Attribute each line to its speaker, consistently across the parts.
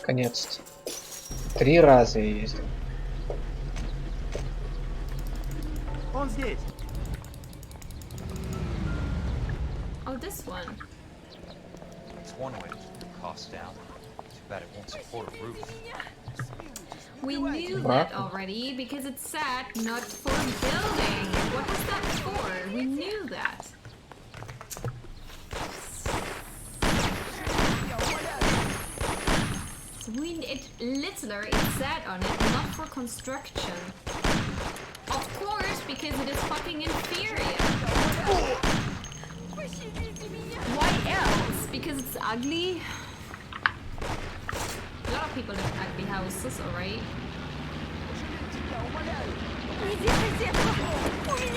Speaker 1: Наконец-то. 3 раза я ездил.
Speaker 2: Он здесь.
Speaker 3: Oh, this one.
Speaker 4: It's one way to keep the costs down. Too bad it won't support a roof.
Speaker 3: We knew that already because it said not for building. What was that for? We knew that. It literally said on it not for construction. Of course, because it is fucking inferior. Why else? Because it's ugly? A lot of people live in ugly houses, alright?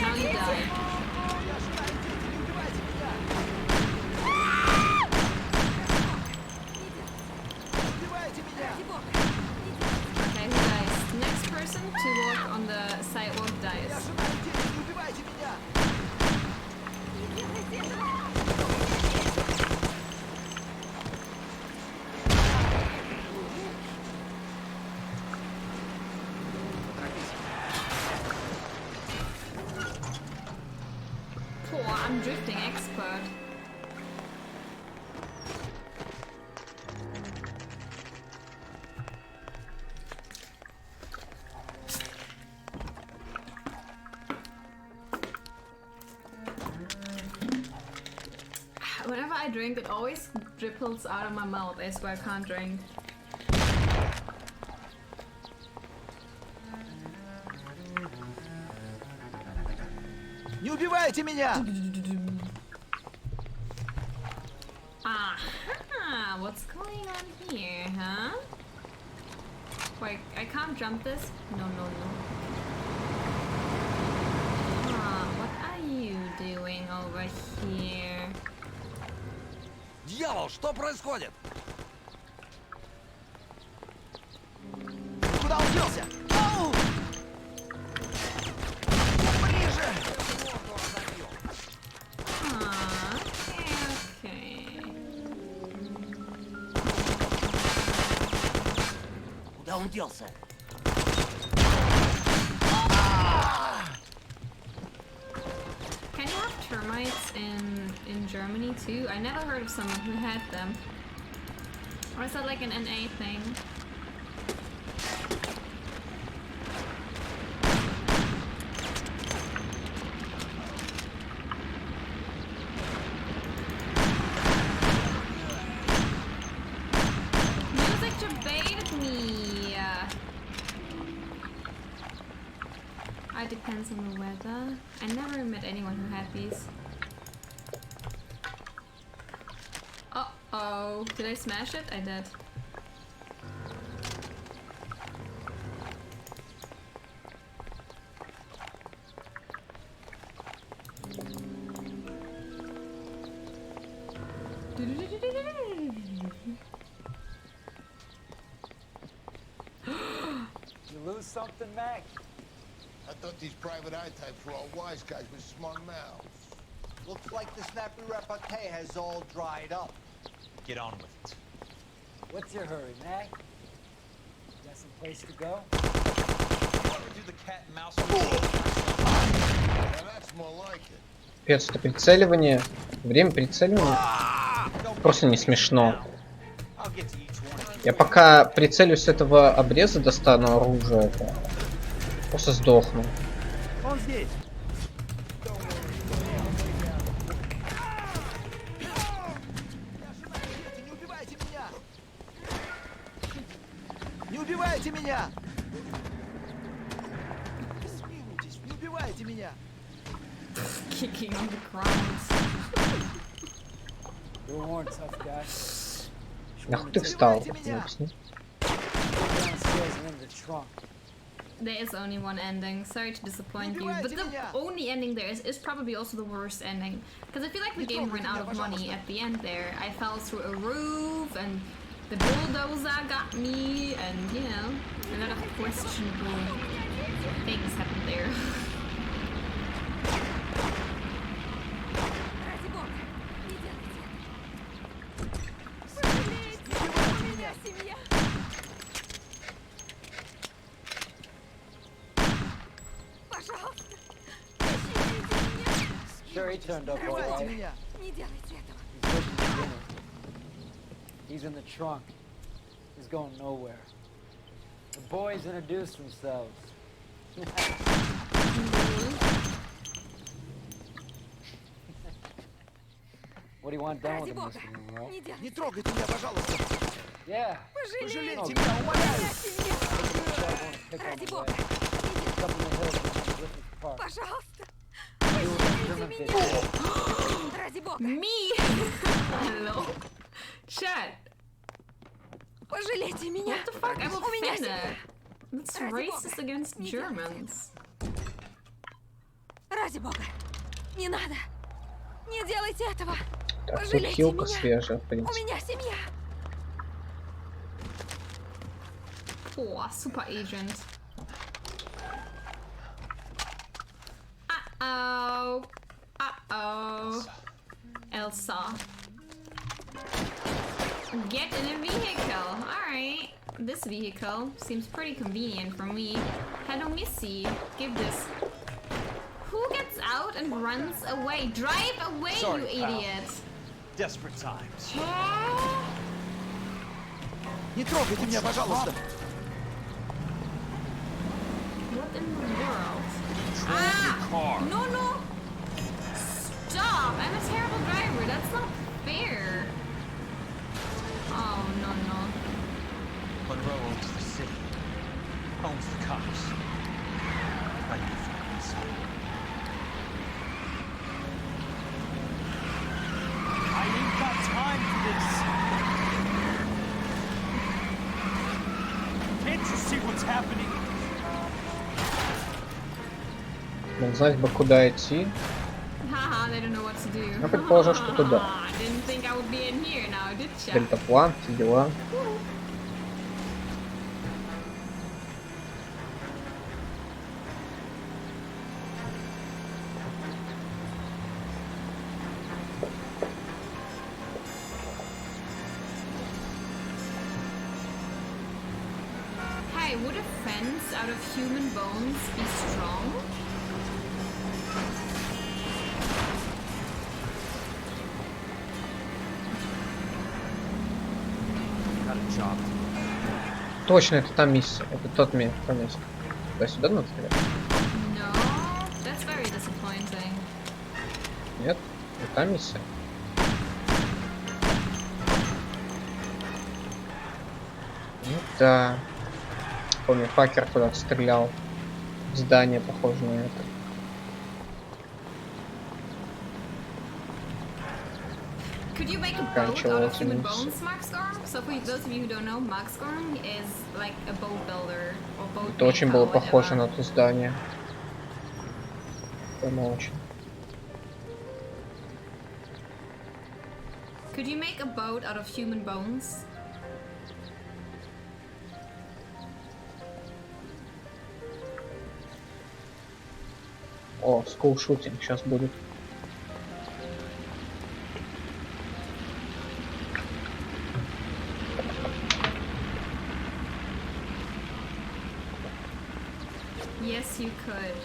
Speaker 3: Now you die. Okay, who dies? Next person to walk on the sidewalk dies. I'm drifting expert. Whenever I drink, it always dripples out of my mouth. I swear I can't drink.
Speaker 2: Не убивайте меня!
Speaker 3: Ah, what's going on here, huh? Wait, I can't jump this? No. Ah, what are you doing over here?
Speaker 2: Дьявол, что происходит? Куда он делся? Ау! Ближе!
Speaker 3: Okay.
Speaker 2: Куда он делся?
Speaker 3: Can you have termites in Germany too? I never heard of someone who had them. Or is that like an NA thing? Music debated me. It depends on the weather. I never met anyone who had these. Uh-oh. Did I smash it? I did.
Speaker 5: You lose something, Mac?
Speaker 6: I thought these private eye types were all wise guys with smart mouths.
Speaker 5: Looks like the snappy repartee has all dried up.
Speaker 4: Get on with it.
Speaker 5: What's your hurry, Mac? Got some place to go?
Speaker 4: Do the cat and mouse.
Speaker 6: Now that's more like it.
Speaker 1: Пец, это прицеливание. Время прицеливания просто не смешно. Я пока прицелюсь с этого обреза, достану оружие, просто сдохну.
Speaker 2: Он здесь. Не убивайте меня! Не убивайте меня! Смилуйтесь, не убивайте меня!
Speaker 3: Kicking on the ground.
Speaker 5: You're warned, tough guy.
Speaker 1: Нахуй ты встал?
Speaker 3: There is only one ending. Sorry to disappoint you, but the only ending there is probably also the worst ending. Because I feel like the game ran out of money at the end there. I fell through a roof and the bulldozer got me, and you know, a lot of questionable things happened there.
Speaker 5: Sure, he turned up all
Speaker 2: Убивайте
Speaker 5: right.
Speaker 2: меня!
Speaker 7: Не делайте этого.
Speaker 5: He's looking for dinner. He's in the trunk. He's going nowhere. The boys introduced themselves. What do you want done
Speaker 7: Ради
Speaker 5: with him,
Speaker 7: бога.
Speaker 5: Mr. Monroe?
Speaker 7: Не делайте.
Speaker 2: Не трогайте меня, пожалуйста!
Speaker 5: Yeah.
Speaker 7: Пожалейте
Speaker 2: Пожалейте
Speaker 5: меня,
Speaker 2: меня, умоляю!
Speaker 7: Ради бога.
Speaker 5: Up in the hills in Griffith Park.
Speaker 7: Пожалуйста.
Speaker 5: You were a
Speaker 7: Пожалейте
Speaker 5: German
Speaker 7: меня.
Speaker 5: bitch.
Speaker 7: Ради бога.
Speaker 3: Me? Hello? Chat.
Speaker 7: Пожалейте меня.
Speaker 3: What the fuck? I'm
Speaker 7: У меня
Speaker 3: offended.
Speaker 7: семья.
Speaker 3: That's
Speaker 7: Ради
Speaker 3: racist
Speaker 7: бога.
Speaker 3: against
Speaker 7: Не делайте
Speaker 3: Germans.
Speaker 7: Ради бога. Не надо. Не делайте этого.
Speaker 1: Так, тут
Speaker 7: Пожалейте
Speaker 1: хилка
Speaker 7: меня.
Speaker 1: свежая, в
Speaker 7: У
Speaker 1: принципе.
Speaker 7: меня семья.
Speaker 3: Oh, super agent. Uh-oh. Uh-oh. Elsa. Get in a vehicle. Alright. This vehicle seems pretty convenient for me. Hello, Missy. Give this. Who gets out and runs away? Drive away,
Speaker 4: Sorry,
Speaker 3: you
Speaker 4: pal.
Speaker 3: idiot.
Speaker 4: Desperate times.
Speaker 2: Не трогайте меня, пожалуйста!
Speaker 3: What in the world?
Speaker 4: Your car.
Speaker 3: No, no! Stop! I'm a terrible driver. That's not fair. Oh, no, no.
Speaker 4: Monroe owns the city. Owns the cops. I need to find inside. I ain't got time for this. Can't you see what's happening?
Speaker 1: Ну, знать бы, куда идти.
Speaker 3: Haha, they don't know what to do.
Speaker 1: Я предположил, что туда.
Speaker 3: Didn't think I would be in here now, did ya?
Speaker 1: Дельтаплан, все дела.
Speaker 3: Hey, would a fence out of human bones be strong?
Speaker 4: Got a job.
Speaker 1: Точно, это та миссия. Это тот место. Туда-сюда надо стрелять?
Speaker 3: No, that's very disappointing.
Speaker 1: Нет? Это та миссия. Ну да. Помню, факер куда-то стрелял. Здание похоже на это.
Speaker 3: Could you make a boat
Speaker 1: Кончилось
Speaker 3: out of human
Speaker 1: у нас.
Speaker 3: bones, Markstorm? So for those of you who don't know, Markstorm is like a boat builder or boat
Speaker 1: Это очень
Speaker 3: maker
Speaker 1: было
Speaker 3: or
Speaker 1: похоже
Speaker 3: whatever.
Speaker 1: на то здание. Прямо очень.
Speaker 3: Could you make a boat out of human bones?
Speaker 1: О, скулшутинг сейчас будет.
Speaker 3: Yes, you could.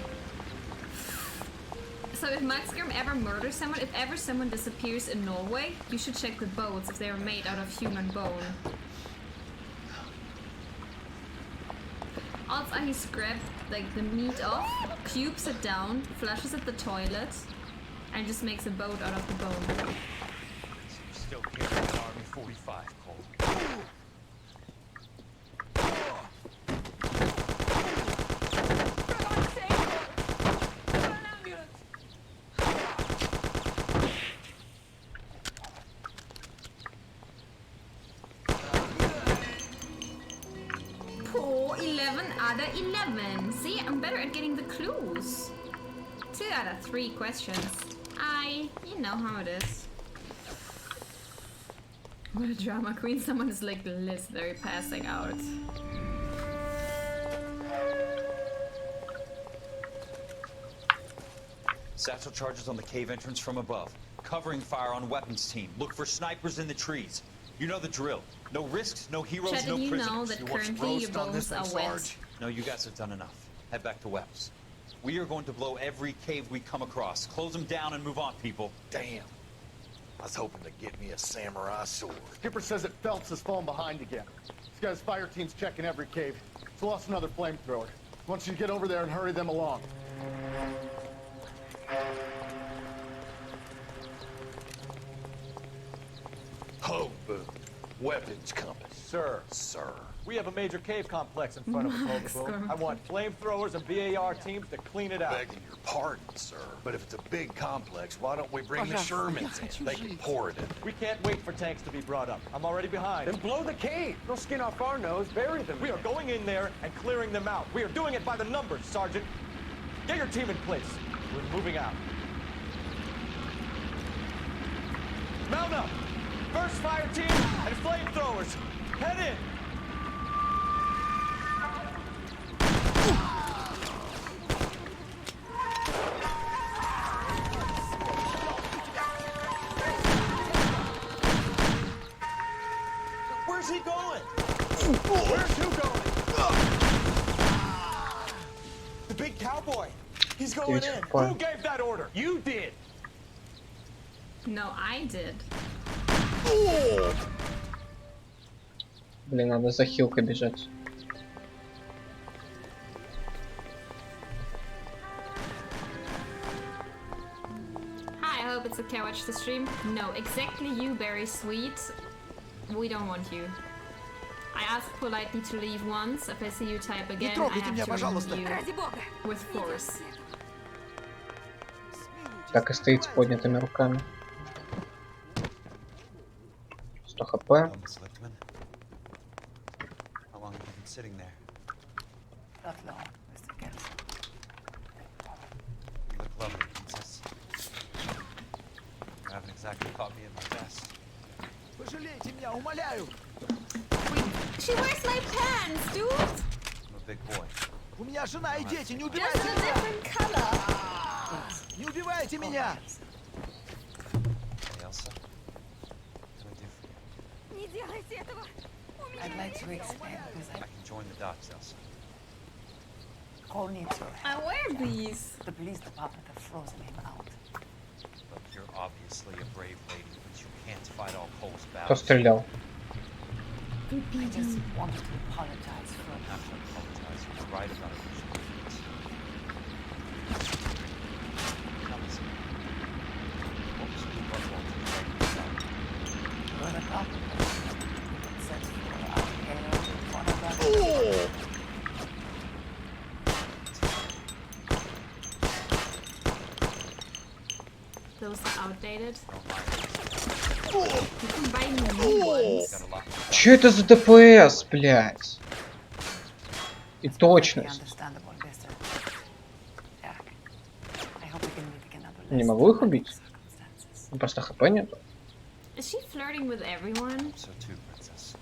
Speaker 3: So if Maxgrim ever murders someone, if ever someone disappears in Norway, you should check the boats if they are made out of human bone. Also, he scraped like the meat off, cubes it down, flushes it the toilet, and just makes a boat out of the bone.
Speaker 4: Still carrying an Army 45, Cole.
Speaker 3: Poor 11 out of 11. See, I'm better at getting the clues. 2 out of 3 questions. You know how it is. What a drama queen. Someone is like Liz, they're passing out.
Speaker 4: Satchel charges on the cave entrance from above. Covering fire on weapons team. Look for snipers in the trees. You know the drill. No risks, no heroes,
Speaker 3: Chet,
Speaker 4: no
Speaker 3: you
Speaker 4: prisoners.
Speaker 3: know that
Speaker 6: You want some
Speaker 3: currently your
Speaker 6: roast on this
Speaker 3: bones
Speaker 6: one,
Speaker 3: are wet.
Speaker 6: Sarge?
Speaker 4: No, you guys have done enough. Head back to Webb's. We are going to blow every cave we come across. Close them down and move on, people.
Speaker 6: Damn. I was hoping to get me a samurai sword.
Speaker 2: Skipper says that Phelps has fallen behind again. This guy's fire team's checking every cave. He's lost another flamethrower. Wants you to get over there and hurry them along.
Speaker 6: Ho, boom. Weapons compass.
Speaker 8: Sir,
Speaker 6: Sir.
Speaker 8: we have a major cave complex in front of us, Hogaboom. I want flamethrowers and BAR teams to clean it out.
Speaker 6: Begging your pardon, sir. But if it's a big complex, why don't we bring the Shermans in? They can pour it in.
Speaker 8: We can't wait for tanks to be brought up. I'm already behind.
Speaker 9: Then blow the cave. They'll skin off our nose, bury them.
Speaker 8: We are going in there and clearing them out. We are doing it by the numbers, Sergeant. Get your team in place. We're moving out. Mount up. First fire team and flamethrowers. Head in.
Speaker 4: Where's he going?
Speaker 8: Where's who going?
Speaker 4: The big cowboy. He's going in.
Speaker 8: Who gave that order? You did.
Speaker 3: No, I did.
Speaker 1: Блин, надо за хилкой бежать.
Speaker 3: Hi, I hope it's okay. Watch the stream. No, exactly you, very sweet. We don't want you. I asked politely to leave once. If I see you type again, I
Speaker 2: трогайте меня,
Speaker 3: have to
Speaker 2: пожалуйста.
Speaker 3: remove you
Speaker 7: Ради бога.
Speaker 3: with force.
Speaker 1: Так и стоит с поднятыми руками. 100 хп.
Speaker 4: Miss Lichtman. How long have you been sitting there?
Speaker 10: Not long, Mr. Kelso.
Speaker 4: You look lovely, Princess. You haven't exactly caught me at my best.
Speaker 2: Пожалейте меня, умоляю.
Speaker 3: She wears my pants, dude!
Speaker 4: I'm a big boy.
Speaker 2: У меня жена и дети, не
Speaker 3: Just
Speaker 2: убивайте
Speaker 3: a
Speaker 2: меня.
Speaker 3: different color.
Speaker 2: Не убивайте меня.
Speaker 4: Hey, Elsa. What can I do for you?
Speaker 7: Не делайте этого. У меня
Speaker 10: I'd like to explain because
Speaker 4: I can join the dots, Elsa.
Speaker 10: Cole needs your
Speaker 3: I
Speaker 10: help.
Speaker 3: wear these.
Speaker 10: The police department have frozen him out.
Speaker 4: Look, you're obviously a brave lady, but you can't fight all Cole's
Speaker 1: Кто
Speaker 4: battles.
Speaker 1: стрелял?
Speaker 10: I just wanted to apologize
Speaker 4: You
Speaker 10: for
Speaker 4: don't have to apologize. You're right about it. Now listen. What was Blue Buffalo to do right yourself?
Speaker 10: you're the cop. Set for our hair in front of us.
Speaker 3: Those are outdated.
Speaker 4: Don't mind.
Speaker 3: You can buy new ones.
Speaker 4: Got a lot more.
Speaker 1: Чё это за ДПС, блядь? И
Speaker 10: Perfectly
Speaker 1: точность.
Speaker 10: understandable, Mr. Jack. I hope we can meet again under
Speaker 1: Не
Speaker 10: less
Speaker 1: могу их убить?
Speaker 10: circumstances.
Speaker 1: Просто хп нет.
Speaker 3: Is she flirting with everyone?
Speaker 4: So too, Princess.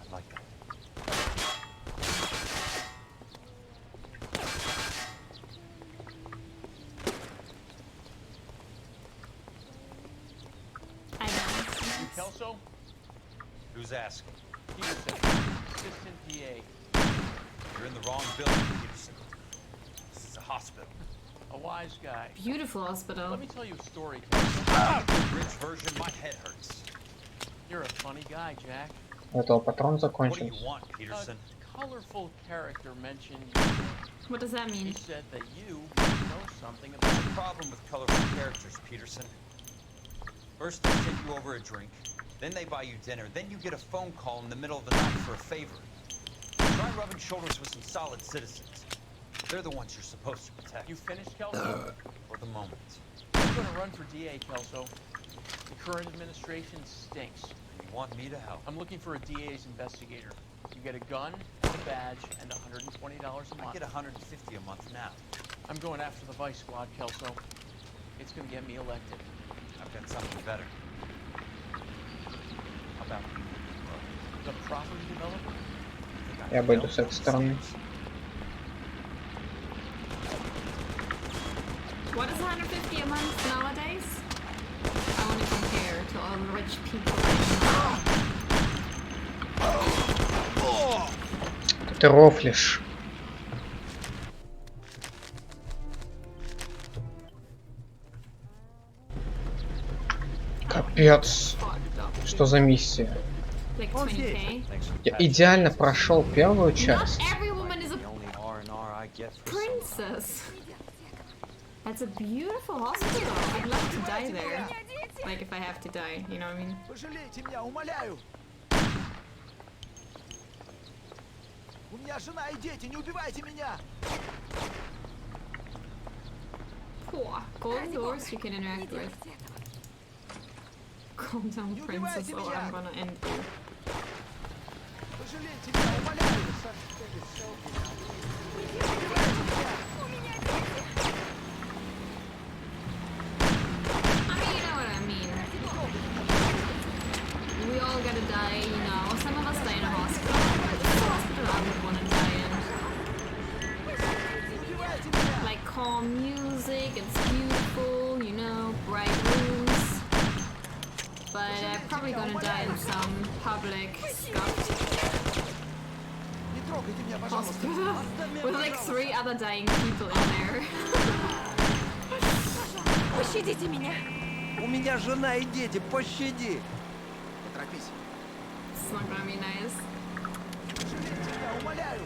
Speaker 4: I like that.
Speaker 3: I don't.
Speaker 8: Kelso?
Speaker 4: Who's asking?
Speaker 8: Peterson. Assistant DA.
Speaker 4: You're in the wrong building, Peterson. This is a hospital.
Speaker 8: A wise guy.
Speaker 3: Beautiful hospital.
Speaker 8: Let me tell you a story, Kelso.
Speaker 4: The rich version, my head hurts.
Speaker 8: You're a funny guy, Jack.
Speaker 1: У этого патрон
Speaker 4: What do
Speaker 1: закончился.
Speaker 4: you want, Peterson?
Speaker 8: A colorful character mentioned
Speaker 3: What does that
Speaker 8: he
Speaker 3: mean?
Speaker 8: said that you know something about
Speaker 4: There's a problem with colorful characters, Peterson. First they send you over a drink, then they buy you dinner, then you get a phone call in the middle of the night for a favor. Try rubbing shoulders with some solid citizens. They're the ones you're supposed to protect.
Speaker 8: You finished, Kelso?
Speaker 4: For the moment.
Speaker 8: I'm gonna run for DA, Kelso. The current administration stinks.
Speaker 4: You want me to help?
Speaker 8: I'm looking for a DA's investigator. You get a gun, a badge, and $120 a
Speaker 4: I
Speaker 8: month.
Speaker 4: get $150 a month now.
Speaker 8: I'm going after the Vice Squad, Kelso. It's gonna get me elected.
Speaker 4: I've got something better. How about you?
Speaker 8: The property developer?
Speaker 1: Я обойду с этой стороны.
Speaker 3: What is 150 a month nowadays? I want to compare to all the rich people I know.
Speaker 1: Ты рофлишь. Капец.
Speaker 3: fucked up.
Speaker 1: Что за миссия?
Speaker 3: Like 20k.
Speaker 1: Я идеально прошел первую
Speaker 3: Not
Speaker 1: часть.
Speaker 3: every woman is a
Speaker 8: The only R&R I get for
Speaker 3: princess. That's a beautiful hospital. I'd love to die there. Like if I have to die, you know what I mean?
Speaker 6: Пожалейте меня, умоляю! У меня жена и дети, не убивайте меня!
Speaker 3: Cool. Golden doors you can interact with. Calm down, princess, or I'm gonna end you.
Speaker 6: Пожалейте меня, умоляю!
Speaker 3: I mean, you know what I mean. We all gotta die, you know. Some of us die in a hospital. This is a hospital I would wanna die in. Like calm music, it's beautiful, you know, bright rooms. But I'm probably gonna die in some public scuffed
Speaker 6: Не трогайте меня, пожалуйста!
Speaker 3: hospital with like 3 other dying people in there.
Speaker 7: Пощадите меня.
Speaker 6: У меня жена и дети, пощади! Поторопись!
Speaker 3: It's not gonna be nice.
Speaker 6: Пожалейте меня, умоляю!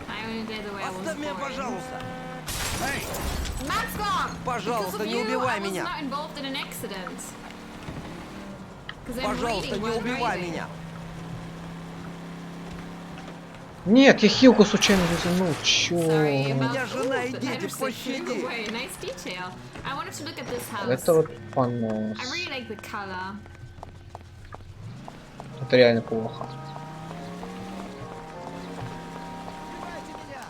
Speaker 3: I only did the way I was
Speaker 6: Оставь меня,
Speaker 3: born.
Speaker 6: пожалуйста! Эй!
Speaker 3: Maxcom!
Speaker 6: Пожалуйста,
Speaker 3: Because of
Speaker 6: не
Speaker 3: you,
Speaker 6: убивай
Speaker 3: I was
Speaker 6: меня!
Speaker 3: not involved in an accident. 'Cause I'm
Speaker 6: Пожалуйста,
Speaker 3: reading
Speaker 6: не
Speaker 3: while
Speaker 6: убивай
Speaker 3: driving.
Speaker 6: меня!
Speaker 1: Нет, я хилку случайно везунул. Чё?
Speaker 3: Sorry
Speaker 6: У
Speaker 3: about
Speaker 6: меня жена и
Speaker 3: that.
Speaker 6: дети,
Speaker 3: I just flew
Speaker 6: пощади!
Speaker 3: away. Nice detail. I wanted to look at this house.
Speaker 1: Это вот понос.
Speaker 3: I really like the color.
Speaker 1: Это реально плохо.
Speaker 6: Убивайте меня!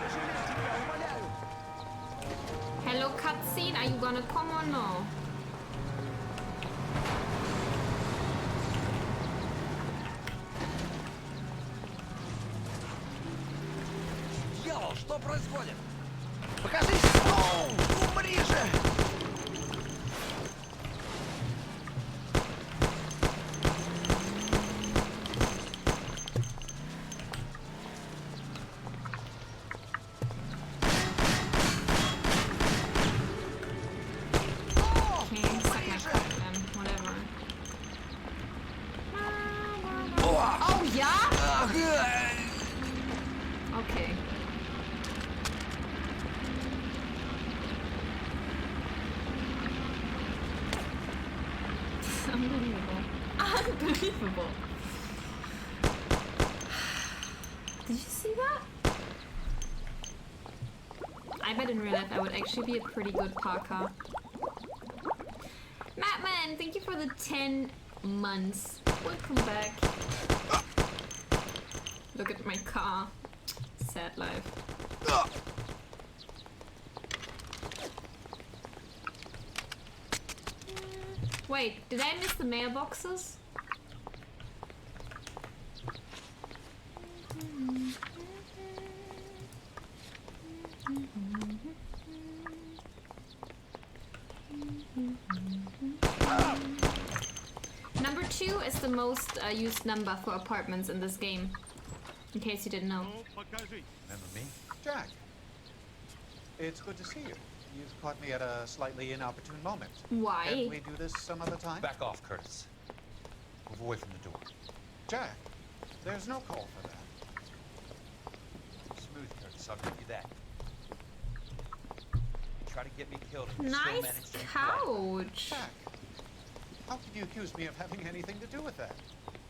Speaker 6: Пожалейте меня, умоляю!
Speaker 3: Hello, cutscene. Are you gonna come or no?
Speaker 6: Дьявол, что происходит? Покажись! Ну, умри же!
Speaker 3: Okay, suck my cock then. Whatever. Oh, yeah? Okay. Unbelievable. Unbelievable. Did you see that? I bet in real life I would actually be a pretty good parkour. Mattman, thank you for the 10 months. Welcome back. Look at my car. Sad life. Wait, did I miss the mailboxes? Number 2 is the most used number for apartments in this game. In case you didn't know.
Speaker 11: Remember me? Jack. It's good to see you. You've caught me at a slightly inopportune moment.
Speaker 3: Why?
Speaker 11: Can we do this some other time?
Speaker 4: Back off, Curtis. Move away from the door.
Speaker 11: Jack, there's no call for that.
Speaker 4: Smooth, Curtis. I'll give you that. You try to get me killed and you still
Speaker 3: Nice
Speaker 4: manage to be polite.
Speaker 3: couch.
Speaker 11: Jack, how could you accuse me of having anything to do with that?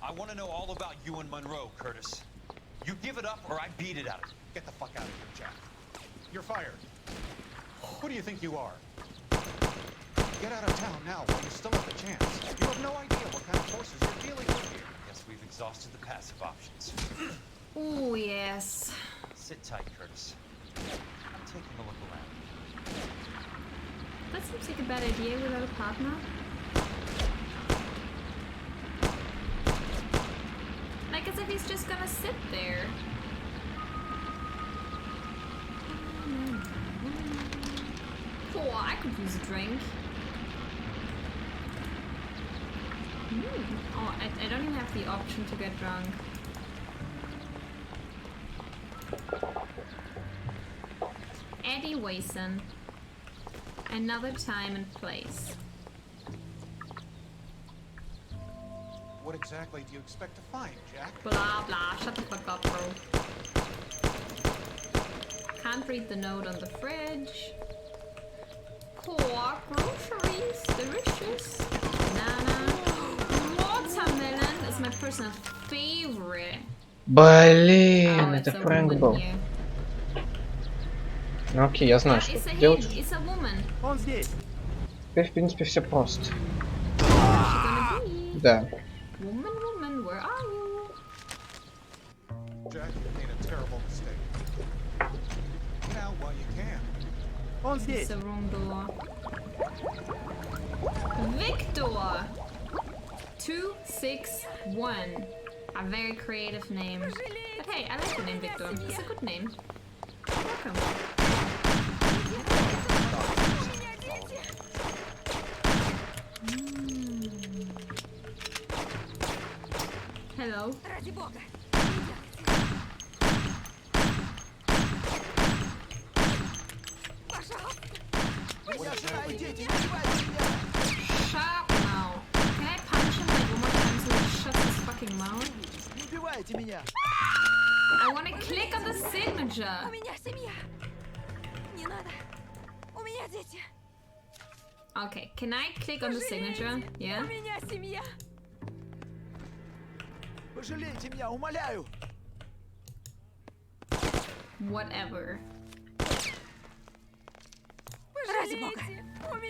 Speaker 4: I want to know all about you and Monroe, Curtis. You give it up or I beat it out of you.
Speaker 11: Get the fuck out of here, Jack. You're fired. Who do you think you are? Get out of town now while you still have the chance. You have no idea what kind of forces you're dealing with here.
Speaker 4: Guess we've exhausted the passive options.
Speaker 3: Oh, yes.
Speaker 4: Sit tight, Curtis. I'm taking a look around.
Speaker 3: That seems like a bad idea without a partner. Like as if he's just gonna sit there. Oh, I could use a drink. Oh, I don't even have the option to get drunk. Eddie Wason. Another time and place.
Speaker 11: What exactly do you expect to find, Jack?
Speaker 3: Blah blah, shut the fuck up, bro. Can't read the note on the fridge. Pork, groceries, delicious. Banana. Watermelon is my personal favorite.
Speaker 1: Блин,
Speaker 3: Oh,
Speaker 1: это
Speaker 3: it's a
Speaker 1: Фрэнк
Speaker 3: woman
Speaker 1: был.
Speaker 3: here.
Speaker 1: Ну окей, я знаю,
Speaker 3: Yeah,
Speaker 1: что
Speaker 3: it's a
Speaker 1: тут
Speaker 3: him,
Speaker 1: делать.
Speaker 3: it's a woman.
Speaker 1: Теперь, в принципе, все просто.
Speaker 3: Where's she gonna be?
Speaker 1: Да.
Speaker 3: Woman, woman, where are you?
Speaker 11: Jack, you made a terrible mistake. Get out while you can.
Speaker 3: It's the wrong door. Victor! 261. A very creative name. But hey, I like the name Victor. It's a good name. Welcome. Hello.
Speaker 7: Ради бога.
Speaker 3: Shut now. Can I punch him like one more time so he shuts his fucking mouth?
Speaker 12: Не убивайте меня!
Speaker 3: I wanna click on the signature.
Speaker 7: У меня семья. Не надо. У меня дети.
Speaker 3: Okay, can I click on the signature? Yeah?
Speaker 7: У меня семья.
Speaker 12: Пожалейте меня, умоляю!
Speaker 3: Whatever.
Speaker 7: Ради бога.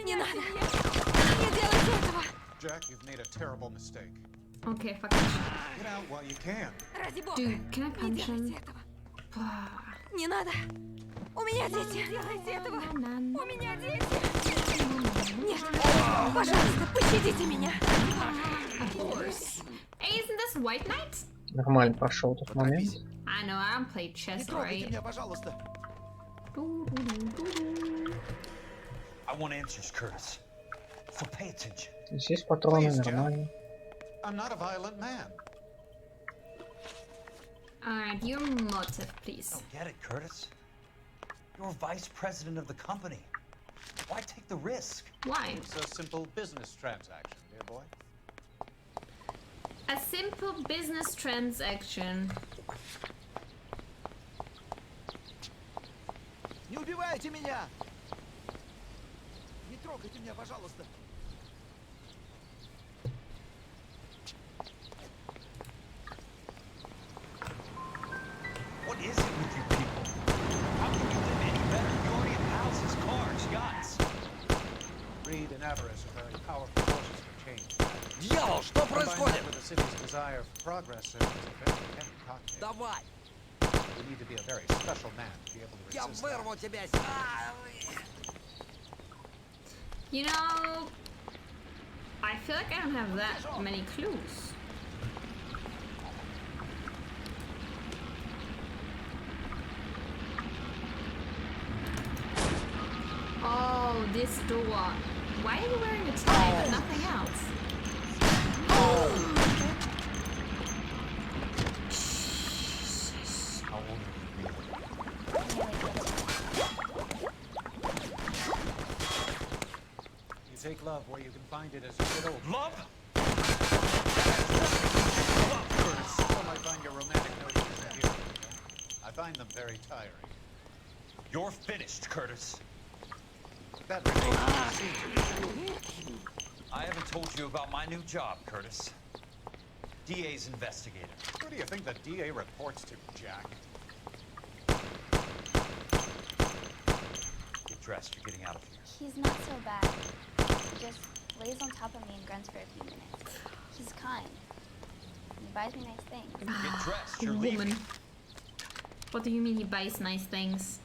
Speaker 7: Не надо. Не делайте этого.
Speaker 11: Jack, you've made a terrible mistake.
Speaker 3: Okay, fuck this shit.
Speaker 11: Get out while you can.
Speaker 7: Ради бога.
Speaker 3: Dude, can I
Speaker 7: Не
Speaker 3: punch him?
Speaker 7: делайте этого. Не надо. У меня дети. Не делайте этого. У меня дети. Нет. Пожалуйста, пощадите меня.
Speaker 3: Of course. Hey, isn't this White Knight?
Speaker 1: Нормально прошел тот момент.
Speaker 3: I know, I don't play
Speaker 12: Не
Speaker 3: chess,
Speaker 12: трогайте
Speaker 3: right?
Speaker 12: меня, пожалуйста!
Speaker 4: I want answers, Curtis. So pay attention.
Speaker 1: Здесь патроны
Speaker 11: Please, Jack.
Speaker 1: нормально.
Speaker 11: I'm not a violent man.
Speaker 3: Alright, your motive,
Speaker 4: I
Speaker 3: please.
Speaker 4: don't get it, Curtis. You're vice president of the company. Why take the risk?
Speaker 3: Why?
Speaker 11: It's a simple business transaction, dear boy.
Speaker 3: A simple business transaction.
Speaker 12: Не убивайте меня! Не трогайте меня, пожалуйста!
Speaker 4: What is it with you people? How can you live any better? You already have houses, cars, yachts.
Speaker 11: Greed and avarice are very powerful forces for change.
Speaker 12: Дьявол, что
Speaker 11: Combine
Speaker 12: происходит?
Speaker 11: that with the city's desire for progress, and it's a very heavy cocktail.
Speaker 12: Давай!
Speaker 11: You need to be a very special man to be able to
Speaker 12: Я
Speaker 11: resist that.
Speaker 12: вырву тебя!
Speaker 3: You know, I feel like I don't have that many clues. Oh, this door. Why are you wearing a tie but nothing else?
Speaker 4: How old are you really?
Speaker 11: You take love where you can find it as you get older.
Speaker 4: Love?
Speaker 11: Some might find your romantic notions endearing. I find them very tiring.
Speaker 4: You're finished, Curtis.
Speaker 11: That remains to be seen.
Speaker 4: I haven't told you about my new job, Curtis. DA's investigator.
Speaker 11: Who do you think the DA reports to, Jack?
Speaker 4: Get dressed, you're getting out of here.
Speaker 13: He's not so bad. He just lays on top of me and grunts for a few minutes. He's kind. He buys me nice things.
Speaker 4: Get dressed, you're
Speaker 3: Woman.
Speaker 4: leaving.
Speaker 3: What do you mean he buys nice things?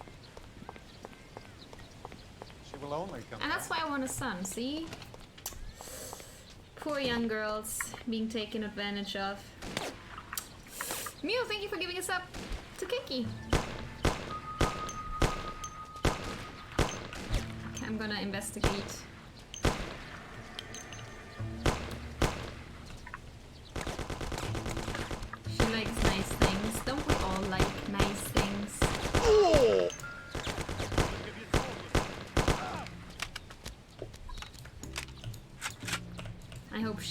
Speaker 11: She will only come
Speaker 3: And that's
Speaker 11: back.
Speaker 3: why I want a son, see? Poor young girls being taken advantage of. Mew, thank you for giving us up to Kiki. Okay, I'm gonna investigate. She likes nice things. Don't we all like nice things?
Speaker 11: I'll give you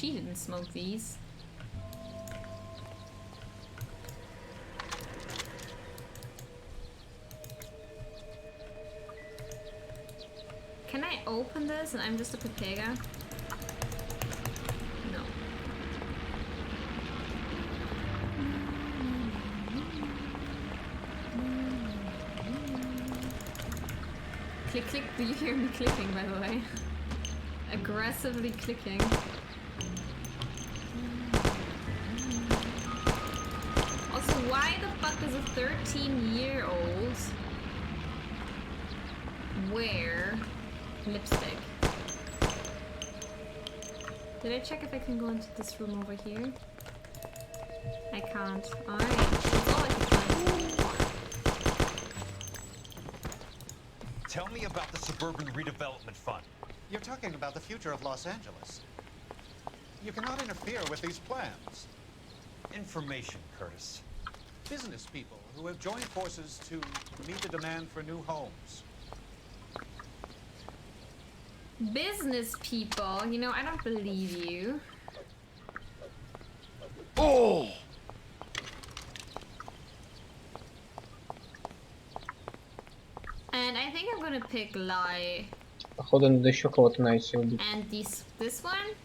Speaker 3: she didn't smoke these. Can I open this and I'm just a Pepega? No. Click, click. Do you hear me clicking, by the way? Aggressively clicking. Also, why the fuck does a 13-year-old wear lipstick? Did I check if I can go into this room over here? I can't. Alright, that's all I can find.
Speaker 4: Tell me about the Suburban Redevelopment Fund.
Speaker 11: You're talking about the future of Los Angeles. You cannot interfere with these plans.
Speaker 4: Information, Curtis.
Speaker 11: Business people who have joined forces to meet the demand for new homes.
Speaker 3: Business people, you know, I don't believe you.
Speaker 6: Oh!
Speaker 3: And I think I'm gonna pick lie.
Speaker 1: Походу надо еще кого-то найти убить.
Speaker 3: And this one?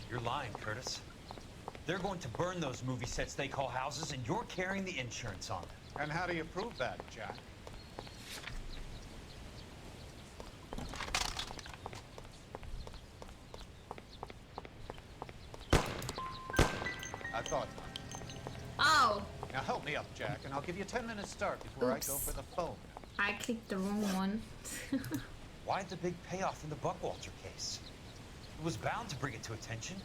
Speaker 4: You're lying, Curtis. They're going to burn those movie sets they call houses, and you're carrying the insurance on them.
Speaker 11: And how do you prove that, Jack? I thought not.
Speaker 3: Oh!
Speaker 11: Now help me up, Jack, and I'll give you a 10-minute start before I go for the phone.
Speaker 3: I clicked the wrong one.
Speaker 4: Why the big payoff in the Buckwalter case? It was bound to bring it to attention.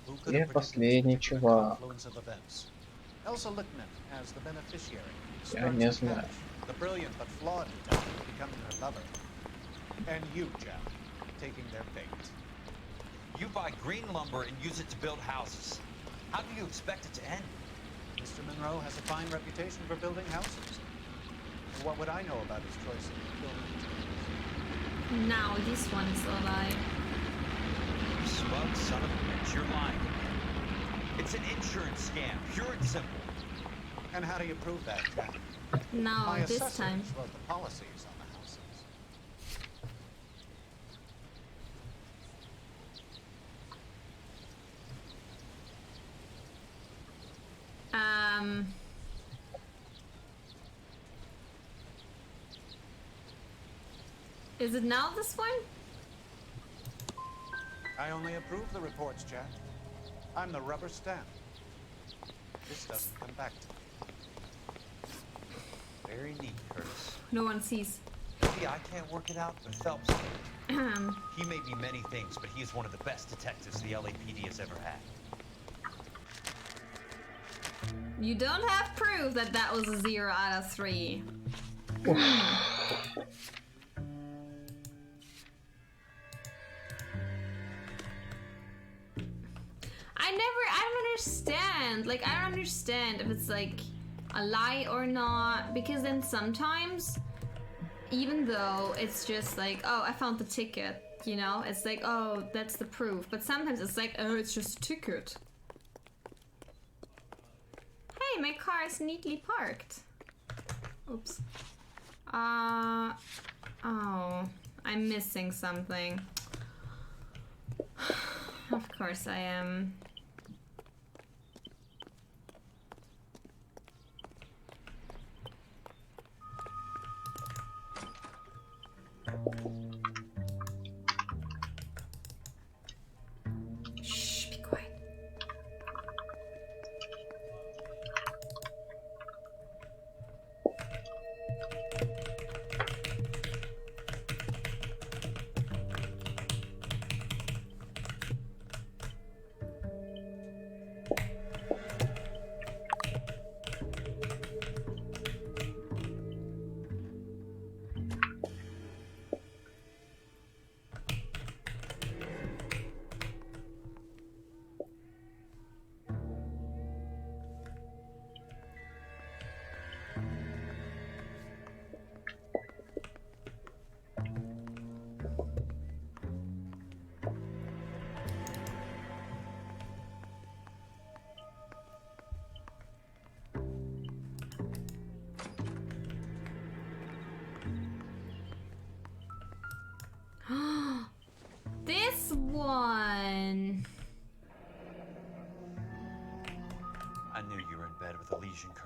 Speaker 11: Who could
Speaker 1: Я
Speaker 11: have predicted
Speaker 1: последний
Speaker 11: such a
Speaker 1: чувак.
Speaker 11: confluence of events? Elsa Lichtman as the beneficiary.
Speaker 1: Я не знаю.
Speaker 11: The brilliant but flawed detective becoming her lover. And you, Jack, taking their bait.
Speaker 4: You buy green lumber and use it to build houses. How do you expect it to end?
Speaker 11: Mr. Monroe has a fine reputation for building houses. What would I know about his choice of building materials?
Speaker 3: Now this one is a lie.
Speaker 4: You smug son of a bitch, you're lying. It's an insurance scam, pure and simple.
Speaker 11: And how do you prove that, Jack?
Speaker 3: No,
Speaker 11: My
Speaker 3: this
Speaker 11: assessors
Speaker 3: time.
Speaker 11: wrote the policies on the houses.
Speaker 3: Is it now this one?
Speaker 11: I only approve the reports, Jack. I'm the rubber stamp. This doesn't come back to me.
Speaker 4: Very neat, Curtis.
Speaker 3: No one sees.
Speaker 4: Maybe I can't work it out, but Phelps can. He may be many things, but he is one of the best detectives the LAPD has ever had.
Speaker 3: You don't have proof that that was a 0 out of 3. I don't understand. Like, I don't understand if it's like a lie or not, because then sometimes, even though it's just like, oh, I found the ticket, you know, it's like, oh, that's the proof. But sometimes it's like, oh, it's just a ticket. Hey, my car is neatly parked. Oops. Oh, I'm missing something. Of course I am. Shh, be quiet.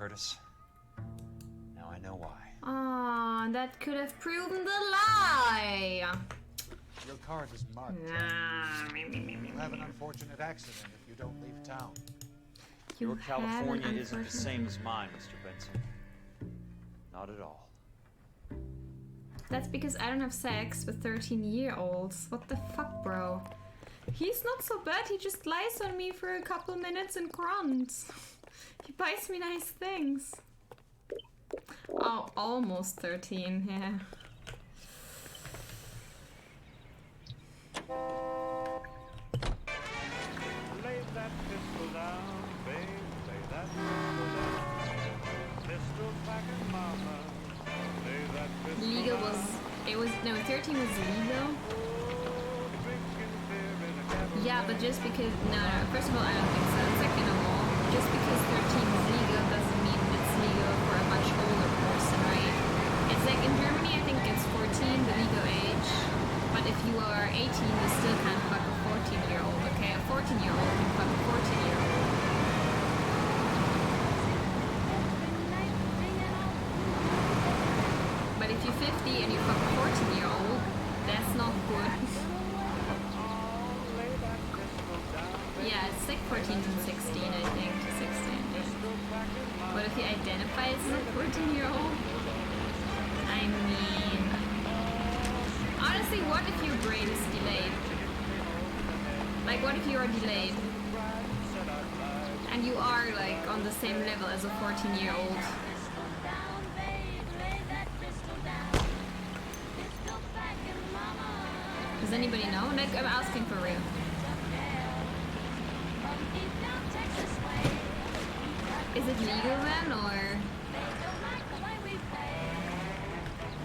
Speaker 4: Curtis. Now I know why.
Speaker 3: Ah, that could have proven the lie.
Speaker 11: Your card is marked. You'll have an unfortunate accident if you don't leave town.
Speaker 4: Your California isn't the same as mine, Mr. Benson. Not at all.
Speaker 3: That's because I don't have sex with 13-year-olds. What the fuck, bro? He's not so bad. He just lies on me for a couple minutes and grunts. He buys me nice things. Oh, almost 13, yeah.
Speaker 14: Lay that pistol down, babe. Lay that pistol down. Pistol packing mama. Lay that pistol
Speaker 3: Legal
Speaker 14: down.
Speaker 3: no, 13 was legal. Yeah, but just because, no, first of all, I don't think so. Second of all, just because 13 is legal doesn't mean it's legal for a much older person, right? It's like in Germany, I think it's 14, the legal age. But if you are 18, you still can't fuck a 14-year-old, okay? A 14-year-old can fuck a 14-year-old. But if you're 50 and you fuck a 14-year-old, that's not good. Yeah, it's like 14 and 16, I think. 16. But if you identify as a 14-year-old, I mean... Honestly, what if your brain is delayed? Like, what if you are delayed? And you are, like, on the same level as a 14-year-old? Does anybody know? Like, I'm asking for real. Is it legal then, or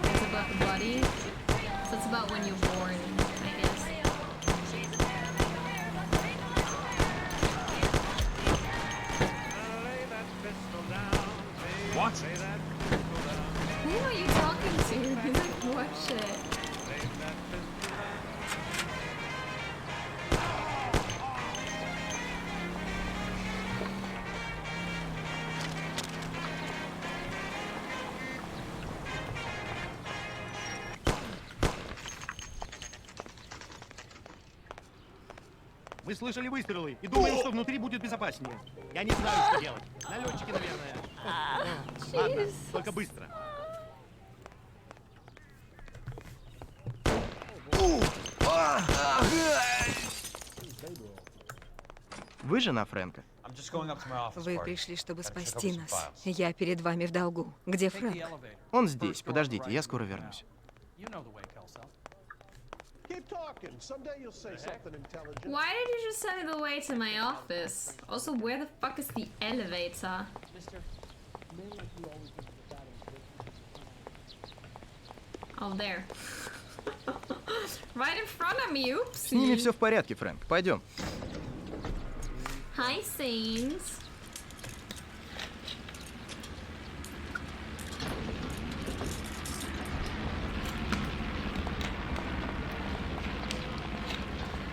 Speaker 3: it's about the body? So it's about when you're born, I guess.
Speaker 14: What?
Speaker 3: Who are you talking to? He's like, what shit?
Speaker 15: Мы слышали выстрелы и думаем, что внутри будет безопаснее. Я не знаю, что делать. Налетчики, наверное. Ладно, только быстро. Вы жена Фрэнка?
Speaker 7: Вы пришли, чтобы спасти нас. Я перед вами в долгу. Где Фрэнк?
Speaker 15: Он здесь. Подождите, я скоро вернусь.
Speaker 3: Why did you just send me the way to my office? Also, where the fuck is the elevator? Oh, there. Right in front of me, oops.
Speaker 15: С ними все в порядке, Фрэнк. Пойдем.
Speaker 3: Hi, Saints.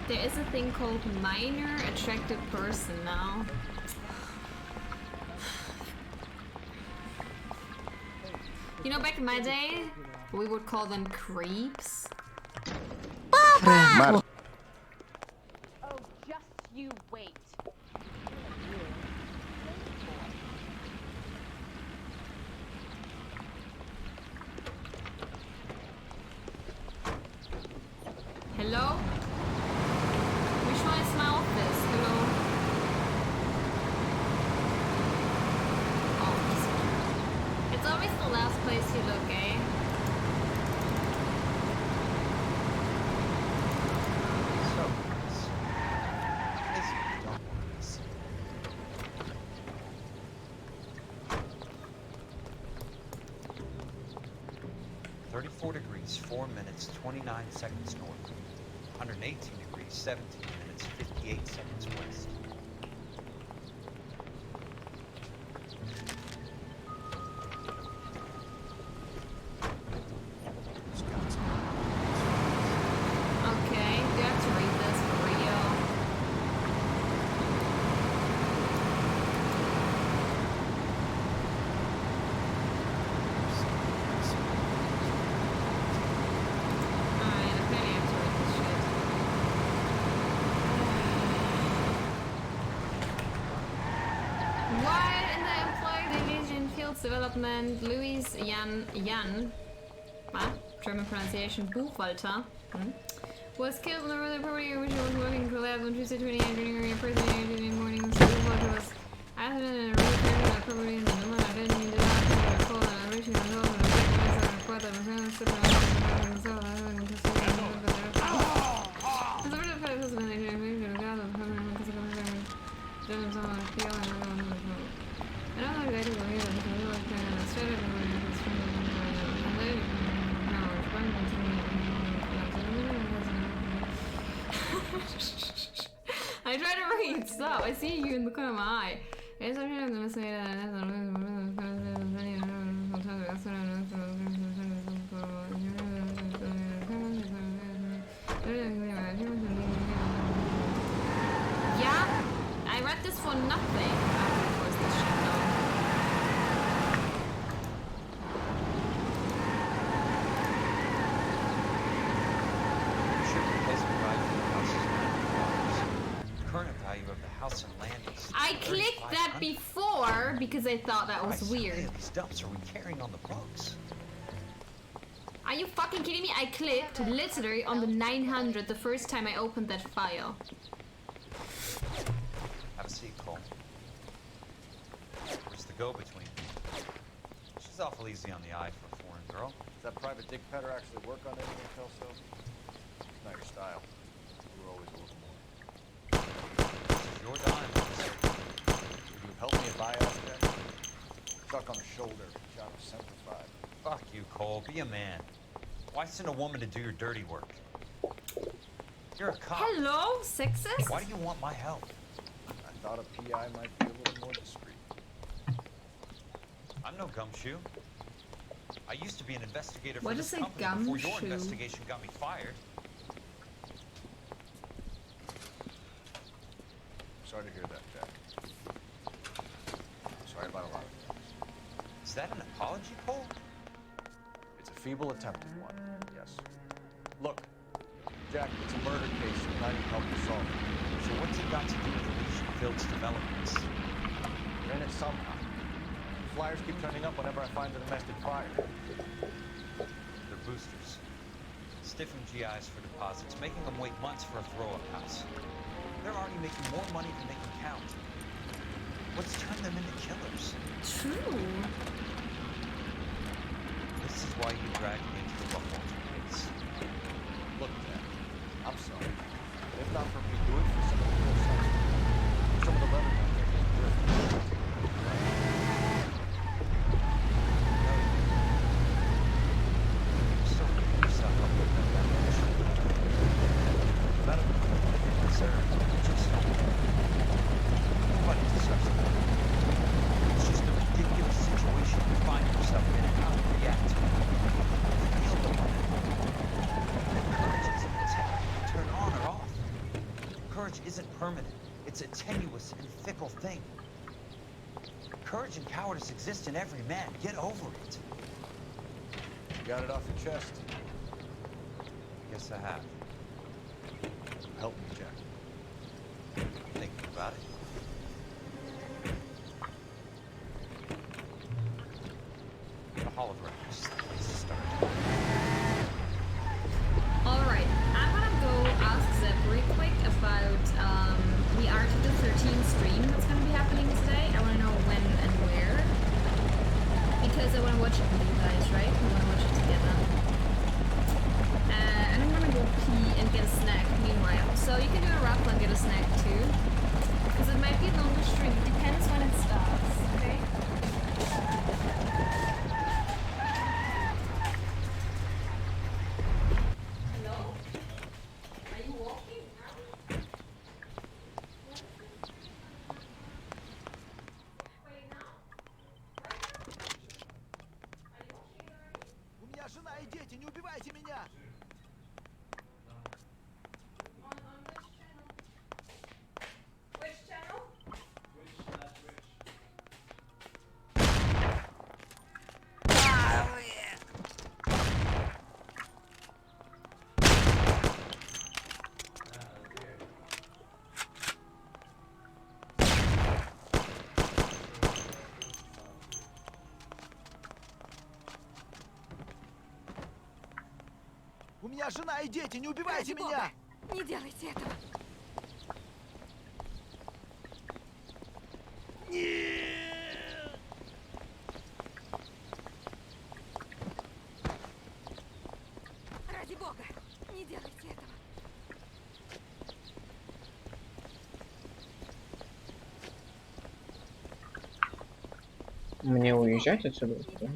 Speaker 3: There is a thing called minor attractive person now. You know, back in my day, we would call them creeps.
Speaker 15: Марш.
Speaker 16: Oh, just you wait.
Speaker 3: Hello? Which one is my office? Hello? Oh, this one. It's always the last place you look, eh?
Speaker 4: Degrees, 4 minutes, 29 seconds north. 118 degrees, 17 minutes, 58 seconds west.
Speaker 3: Okay, you have to read this for real. Fields Development, Louis Jan, German pronunciation, Buchwalter, was killed when the property which was working collapsed on Tuesday 28 during a prison in the morning. Buchwalter was accident and a return to the property in the middle of the day. He did not have a call and a reaching result and a second report that was found slipping on the cell. I try to read, stop. I see you in the corner of my eye. Yeah, I read this for nothing. Of course, this shit though.
Speaker 4: Current value of the house and land is
Speaker 3: I clicked that before because I thought that was weird.
Speaker 4: How many of these dumps are we carrying on the books?
Speaker 3: Are you fucking kidding me? I clicked literally on the 900 the first time I opened that file.
Speaker 4: Have a seat, Cole. Where's the go-between? She's awful easy on the eye for a foreign girl.
Speaker 6: Does that private dick petter actually work on anything, Kelso? It's not your style. You were always a little more.
Speaker 4: This is your dime.
Speaker 6: Would you have helped me if I asked that? Chuck on the shoulder, shot of simplified.
Speaker 4: Fuck you, Cole. Be a man. Why send a woman to do your dirty work? You're a cop.
Speaker 3: Hello, sexist?
Speaker 4: Why do you want my help?
Speaker 6: I thought a PI might be a little more discreet.
Speaker 4: I'm no gumshoe. I used to be an investigator for
Speaker 3: What
Speaker 4: this
Speaker 3: is a
Speaker 4: company before your
Speaker 3: gumshoe?
Speaker 4: investigation got me fired.
Speaker 6: Sorry to hear that, Jack. Sorry about a lot of things.
Speaker 4: Is that an apology, Cole?
Speaker 6: It's a feeble attempt at one, yes. Look, Jack, it's a murder case and I need help to solve it.
Speaker 4: So what's it got to do with Elysian Fields developments?
Speaker 6: We're in it somehow. Flyers keep turning up whenever I find a domestic fire.
Speaker 4: They're boosters. Stiffing GIs for deposits, making them wait months for a throw-up house. They're already making more money than they can count. What's turned them into killers?
Speaker 3: True.
Speaker 4: This is why you dragged me into the Buckhorn case.
Speaker 6: Look, Jack, I'm sorry. But if not for me, do it for some of the real suspects. Some of the letters out there being driven.
Speaker 4: Courage and cowardice exist in every man. Get over it.
Speaker 6: You got it off your chest.
Speaker 4: Yes, I have.
Speaker 6: Help me, Jack.
Speaker 4: Thinking about it. The Hall of Records. Let's start.
Speaker 3: Alright, I'm gonna go ask Zeb real quick about the Article 13 stream that's gonna be happening today. I wanna know when and where. Because I wanna watch it with you guys, right? We wanna watch it together. And I'm gonna go pee and get a snack meanwhile. So you can do a raffle and get a snack too. Because it might be a longer stream. It depends when it starts, okay? Hello? Are you walking?
Speaker 12: У меня жена и дети, не убивайте меня!
Speaker 3: Which channel?
Speaker 12: У меня жена и дети, не убивайте меня!
Speaker 7: Не делайте этого. Ради бога, не делайте этого.
Speaker 1: Мне уезжать отсюда? Да?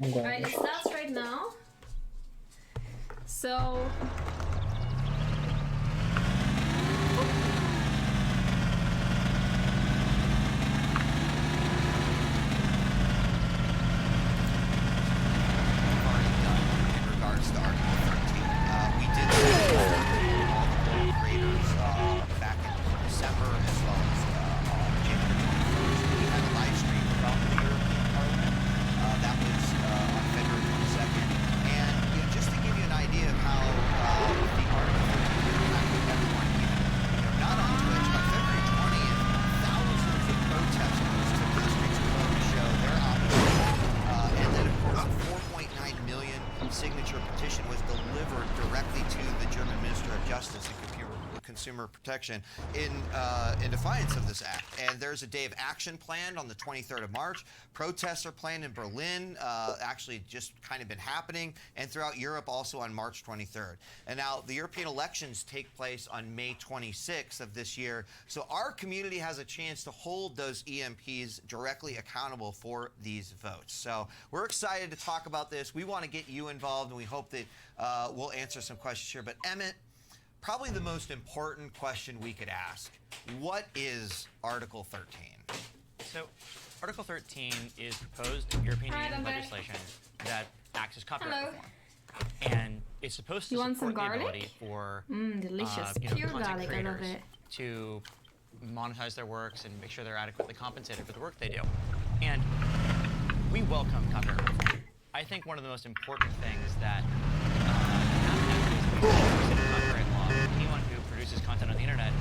Speaker 3: Alright, it starts right now. So
Speaker 17: In regards to Article 13, we did see all the creators back in December as well as on January 21st. We had a live stream from the European Parliament. That was on February 22nd. And you know, just to give you an idea of how the Article 13 impacted everyone, not on Twitch, on February 20th, thousands of protesters took to the streets of Rome to show their opposition. And then, of course, a 4.9 million signature petition was delivered directly to the German Minister of Justice and Consumer Protection in defiance of this act. And there's a day of action planned on the 23rd of March. Protests are planned in Berlin, actually just kind of been happening, and throughout Europe also on March 23rd. And now the European elections take place on May 26th of this year. So our community has a chance to hold those EMPs directly accountable for these votes. So we're excited to talk about this. We want to get you involved, and we hope that we'll answer some questions here. But Emmett, probably the most important question we could ask, what is Article 13?
Speaker 18: So, Article 13 is proposed European Union legislation that acts as copyright reform. And it's supposed to support the ability for
Speaker 3: delicious.
Speaker 18: Pure
Speaker 3: garlic, I love it.
Speaker 18: to monetize their works and make sure they're adequately compensated for the work they do. And we welcome copyright reform. I think one of the most important things that copyright law. Anyone who produces content on the internet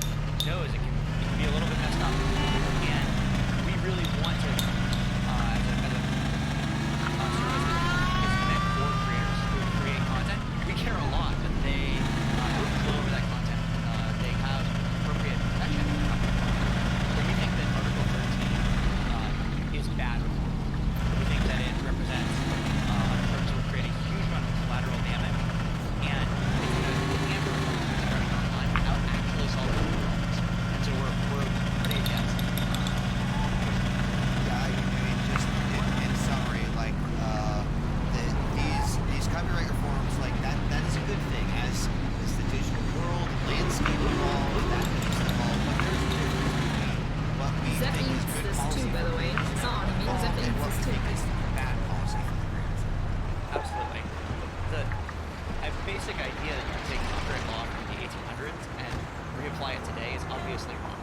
Speaker 18: knows it can be a little bit messed up. And we really want to, as a service is meant for creators who create content. We care a lot that they have control over that content. They have appropriate protection. But we think that Article 13 is bad. We think that it represents an approach that will create a huge amount of collateral damage. And so we're pretty against it.
Speaker 17: Yeah, I mean, just in summary, like these copyright reforms, like that is a good thing. As the digital world landscape evolves, that needs to evolve. But there's a difference between what we think is good policy
Speaker 3: too, by the way. It's not on me. Zep
Speaker 17: and what we
Speaker 3: too.
Speaker 17: think is bad policy for the creators.
Speaker 18: Absolutely. The basic idea that you can take copyright law from the 1800s and reapply it today is obviously wrong.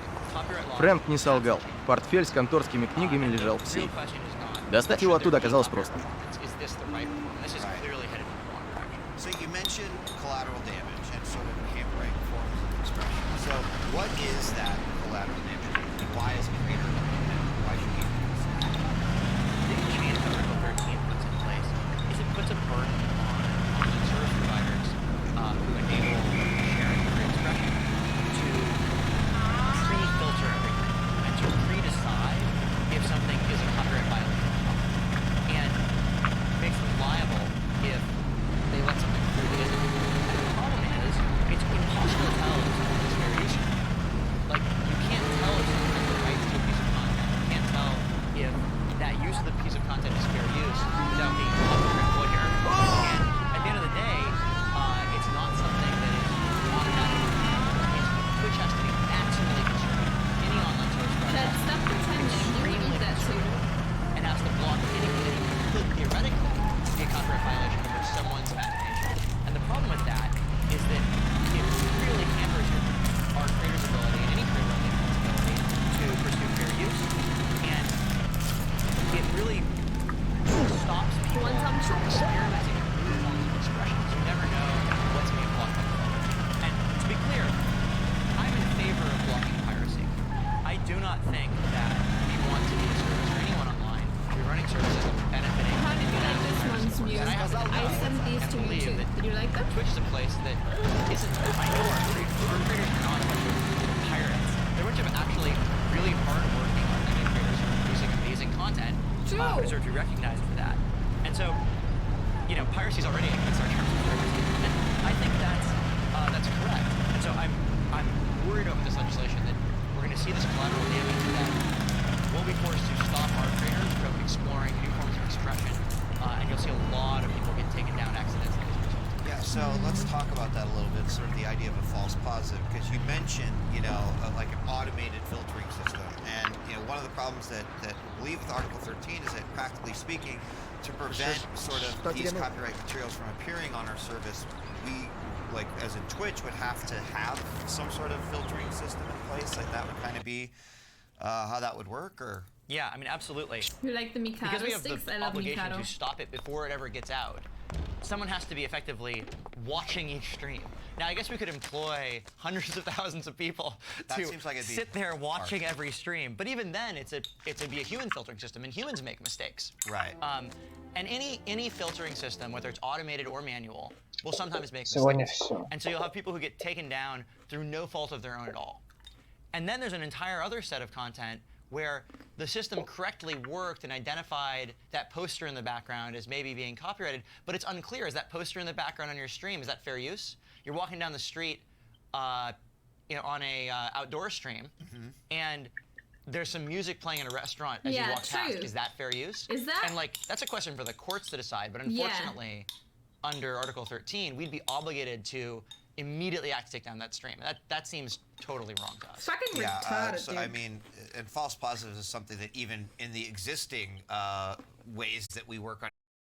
Speaker 19: Фрэнк не солгал. Портфель с конторскими книгами лежал в сейфе. Достать его оттуда оказалось просто.
Speaker 17: So you mentioned collateral damage and sort of hampering forms of expression. So what is that collateral damage? And why is it greater? And why should we do this?
Speaker 18: The change Article 13 puts in place is it puts a burden on service providers who enable sharing of free expression to pre-filter everything and to pre-decide if something is a copyright violation or not. And makes them liable if they let something through that isn't. And the problem is, it's impossible to tell if something is very useful. Like, you can't tell if someone has the rights to not think that we want to be a service for anyone online. We're running services that are benefiting.
Speaker 3: How did you like this one's music?
Speaker 18: And
Speaker 3: I sent these to you too. Did you like them?
Speaker 18: Twitch is a place that isn't. I know our creators are not a bunch of pirates. They're a bunch of actually really hard-working content creators who are producing amazing content.
Speaker 3: True.
Speaker 18: Who deserve to be recognized for that. And so, you know, piracy is already against our terms of service, and I think that's correct. And so I'm worried about this legislation that we're going to see this collateral damage that we'll be forced to stop our creators from exploring new forms of expression, and you'll see a lot of people get taken down accidentally as a result.
Speaker 17: Yeah, so let's talk about that a little bit, sort of the idea of a false positive, because you mentioned, you know, like an automated filtering system, and, you know, one of the problems that we believe with Article 13 is that, practically speaking, to prevent sort of these copyright materials from appearing on our service, we, like, as in Twitch, would have to have some sort of filtering system in place. Like, that would kind of be how that would work, or?
Speaker 18: Yeah, I mean, absolutely.
Speaker 3: You like the Mikado
Speaker 18: Because we have
Speaker 3: sticks?
Speaker 18: the
Speaker 3: I love
Speaker 18: obligation
Speaker 3: Mikado.
Speaker 18: to stop it before it ever gets out. Someone has to be effectively watching each stream. Now, I guess we could employ hundreds of thousands of people to sit there watching every stream. But even then, it'd be a human filtering system, and humans make mistakes.
Speaker 17: Right.
Speaker 18: And any filtering system, whether it's automated or manual, will sometimes make mistakes. And so you'll have people who get taken down through no fault of their own at all. And then there's an entire other set of content where the system correctly worked and identified that poster in the background as maybe being copyrighted, but it's unclear. Is that poster in the background on your stream, is that fair use? You're walking down the street you know, on a outdoor stream, and there's some music playing in a restaurant as you walk past. Is that fair use?
Speaker 3: Is that?
Speaker 18: And like, that's a question for the courts to decide, but unfortunately, under Article 13, we'd be obligated to immediately act to take down that stream. That seems totally wrong to us.
Speaker 3: Fucking
Speaker 17: retarded, so dude. I mean, and false positives is something that even in the existing ways that we work on